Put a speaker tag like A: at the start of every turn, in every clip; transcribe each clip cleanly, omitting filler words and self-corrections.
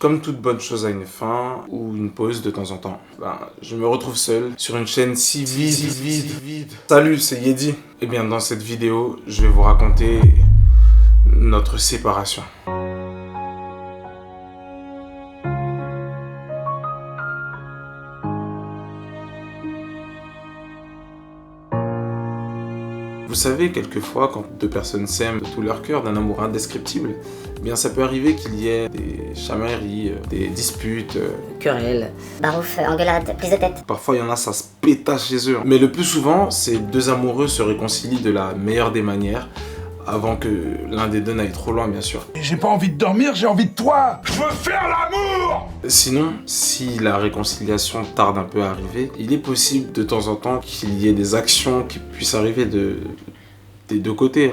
A: Comme toute bonne chose a une fin ou une pause de temps en temps, je me retrouve seul sur une chaîne si vide. Salut, c'est Yedi. Et bien dans cette vidéo, je vais vous raconter notre séparation. Vous savez, quelquefois, quand deux personnes s'aiment de tout leur cœur, d'un amour indescriptible, eh bien ça peut arriver qu'il y ait des chamailleries, des disputes,
B: querelles, barouf, engueulades, prise de tête.
A: Parfois, il y en a, ça se pétasse chez eux. Mais le plus souvent, ces deux amoureux se réconcilient de la meilleure des manières, avant que l'un des deux n'aille trop loin, bien sûr.
C: J'ai pas envie de dormir, j'ai envie de toi. Je veux faire l'amour.
A: Sinon, si la réconciliation tarde un peu à arriver, il est possible de temps en temps qu'il y ait des actions qui puissent arriver des deux côtés,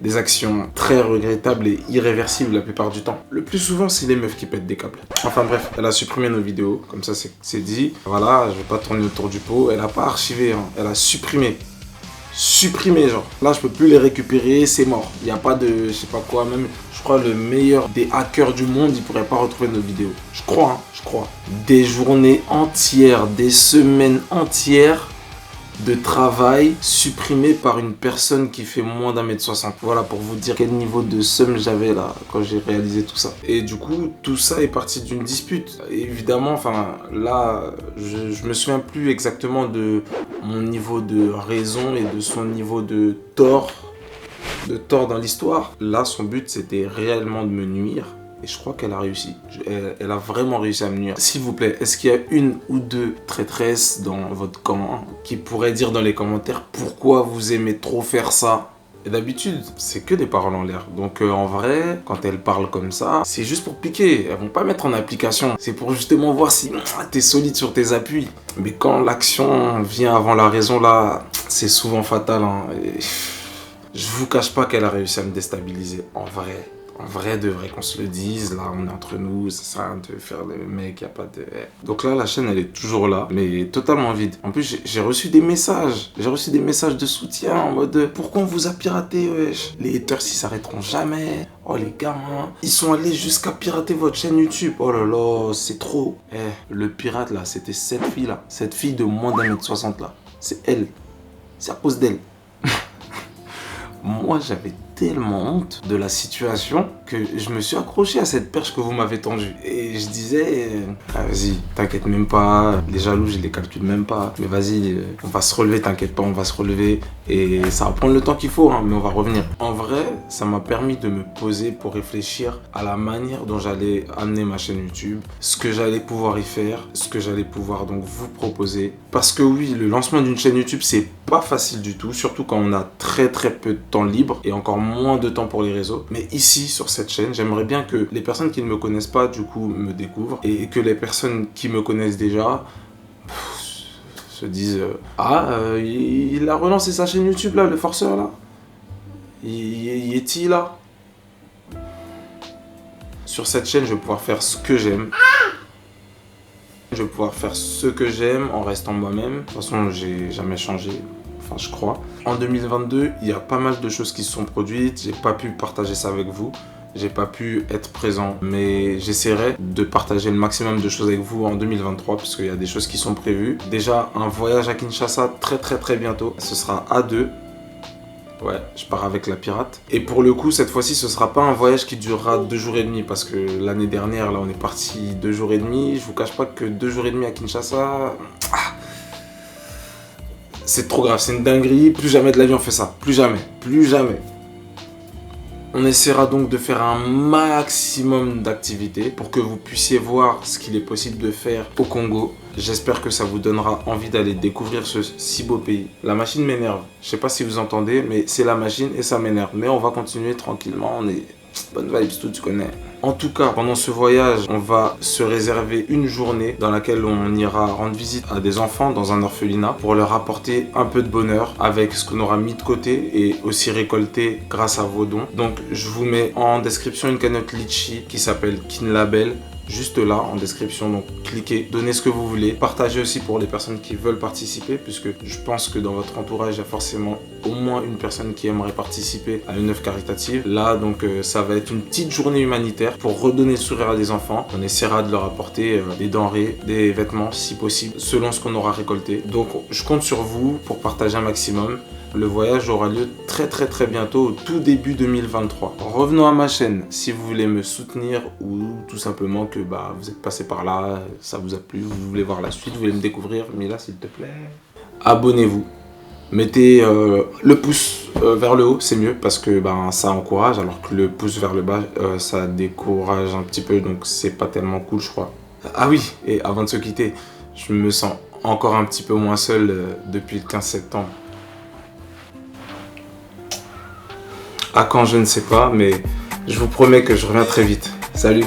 A: des actions très regrettables et irréversibles la plupart du temps. Le plus souvent, c'est les meufs qui pètent des câbles. Enfin bref, elle a supprimé nos vidéos, comme ça c'est dit. Voilà, je vais pas tourner autour du pot. Elle a pas archivé, elle a supprimé. Supprimé, genre. Là, je peux plus les récupérer, c'est mort. Il n'y a pas de, je sais pas quoi, même, je crois, le meilleur des hackers du monde, il pourrait pas retrouver nos vidéos. Je crois, je crois. Des journées entières, des semaines entières de travail supprimé par une personne qui fait moins d'1m60. Voilà pour vous dire quel niveau de seum j'avais là quand j'ai réalisé tout ça. Et du coup, tout ça est parti d'une dispute. Et évidemment, enfin là, je me souviens plus exactement de mon niveau de raison et de son niveau de tort dans l'histoire. Là, son but c'était réellement de me nuire. Et je crois qu'elle a réussi. Elle a vraiment réussi à me nuire. S'il vous plaît, est-ce qu'il y a une ou deux traîtresses dans votre camp qui pourraient dire dans les commentaires pourquoi vous aimez trop faire ça? Et d'habitude, c'est que des paroles en l'air. Donc en vrai, quand elles parlent comme ça, c'est juste pour piquer. Elles vont pas mettre en application. C'est pour justement voir si t'es solide sur tes appuis. Mais quand l'action vient avant la raison, là, c'est souvent fatal. Et je vous cache pas qu'elle a réussi à me déstabiliser. En vrai, de vrai qu'on se le dise, là on est entre nous, c'est ça de faire le mec, y a pas de... Donc là la chaîne elle est toujours là, mais totalement vide. En plus j'ai reçu des messages, de soutien en mode pourquoi on vous a piraté wesh. Les haters ils s'arrêteront jamais. Oh les gamins, ils sont allés jusqu'à pirater votre chaîne YouTube. Oh là là, c'est trop. Le pirate là, c'était cette fille là, cette fille de moins d'1m60 là. C'est elle, c'est à cause d'elle. Moi, j'avais tellement honte de la situation que je me suis accroché à cette perche que vous m'avez tendue. Et je disais, vas-y, t'inquiète même pas, les jaloux, je les calcule même pas. Mais vas-y, on va se relever, t'inquiète pas, on va se relever. Et ça va prendre le temps qu'il faut, mais on va revenir. En vrai, ça m'a permis de me poser pour réfléchir à la manière dont j'allais amener ma chaîne YouTube, ce que j'allais pouvoir y faire, ce que j'allais pouvoir donc vous proposer. Parce que oui, le lancement d'une chaîne YouTube, c'est pas facile du tout, surtout quand on a très peu de temps libre et encore moins de temps pour les réseaux. Mais ici, sur cette chaîne, j'aimerais bien que les personnes qui ne me connaissent pas, du coup, me découvrent et que les personnes qui me connaissent déjà se disent il a relancé sa chaîne YouTube là, le forceur là. Y est-il là? Sur cette chaîne, je vais pouvoir faire ce que j'aime. Je vais pouvoir faire ce que j'aime en restant moi-même. De toute façon, j'ai jamais changé. Enfin, je crois. En 2022, il y a pas mal de choses qui se sont produites. J'ai pas pu partager ça avec vous. J'ai pas pu être présent. Mais j'essaierai de partager le maximum de choses avec vous en 2023 puisqu'il y a des choses qui sont prévues. Déjà, un voyage à Kinshasa très bientôt. Ce sera à deux. Ouais, je pars avec la pirate. Et pour le coup, cette fois-ci, ce sera pas un voyage qui durera 2 jours et demi. Parce que l'année dernière, là, on est parti 2 jours et demi. Je vous cache pas que 2 jours et demi à Kinshasa... c'est trop grave, c'est une dinguerie. Plus jamais de la vie on fait ça. Plus jamais. On essaiera donc de faire un maximum d'activités pour que vous puissiez voir ce qu'il est possible de faire au Congo. J'espère que ça vous donnera envie d'aller découvrir ce si beau pays. La machine m'énerve. Je sais pas si vous entendez, mais c'est la machine et ça m'énerve. Mais on va continuer tranquillement. On est... bonne vibes, tout, tu connais. En tout cas, pendant ce voyage, on va se réserver une journée dans laquelle on ira rendre visite à des enfants dans un orphelinat pour leur apporter un peu de bonheur avec ce qu'on aura mis de côté et aussi récolté grâce à vos dons. Donc, je vous mets en description une cagnotte Litchi qui s'appelle Kinlabel. juste là en description. Donc cliquez, donnez ce que vous voulez. Partagez aussi pour les personnes qui veulent participer, puisque je pense que dans votre entourage, il y a forcément au moins une personne qui aimerait participer à une œuvre caritative. Là, donc, ça va être une petite journée humanitaire pour redonner le sourire à des enfants. On essaiera de leur apporter des denrées, des vêtements si possible, selon ce qu'on aura récolté. Donc, je compte sur vous pour partager un maximum. Le voyage aura lieu très bientôt, au tout début 2023. Revenons à ma chaîne, si vous voulez me soutenir ou tout simplement que vous êtes passé par là, ça vous a plu, vous voulez voir la suite, vous voulez me découvrir, Mila s'il te plaît. Abonnez-vous, mettez le pouce vers le haut, c'est mieux parce que ça encourage, alors que le pouce vers le bas, ça décourage un petit peu, donc c'est pas tellement cool je crois. Ah oui, et avant de se quitter, je me sens encore un petit peu moins seul depuis le 15 septembre. À quand, je ne sais pas, mais je vous promets que je reviens très vite. Salut!